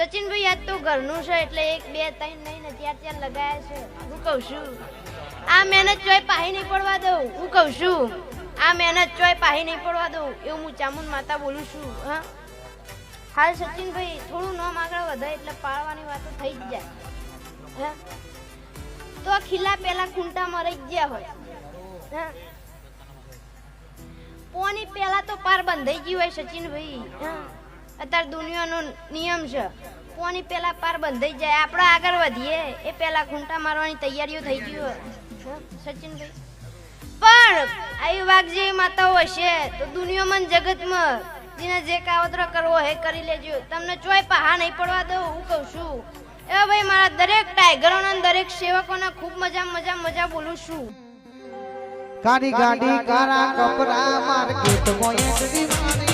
सचिन भाई आज तो घरનું છે એટલે 1 2 3 નહીં ને 4 4 લગાયા છે હું કહું છું આ મહેનત ચોય પાહી નહીં પડવા દઉં હું કહું છું આ મહેનત ચોય પાહી નહીં પડવા દઉં એવું હું ચામુંડ માતા બોલું છું હા હાલ સચિન ભાઈ થોડું નામ આગળ વધે એટલે પાળવાની વાતો થઈ જ જાય હા તો ખીલા પેલા ખૂંટા મરી ગયા હોય હા પોની પેલા તો પાર બંધાઈ ગઈ હોય સચિન ભાઈ હા અત્યારે દુનિયાનો નિયમ છે પોની પેલા પાર બંધાઈ જાય આપણે આગળ વધીએ એ પેલા ખૂંટા મારવાની તૈયારીઓ થઈ ગઈ હોય સચિનભાઈ પણ આવી વાઘ જેવી માતાઓ હશે તો દુનિયામાં જગતમાં જેને જે કાવતરો કરવો હે કરી લેજો તમને ચોય પહા નહીં પડવા દઉં હું કહું છું એ ભાઈ મારા દરેક ટાઈગરોના દરેક સેવકોને ખૂબ મજા બોલું છું ગાડી ગાડી કારા કપરા માર્કેટ મોય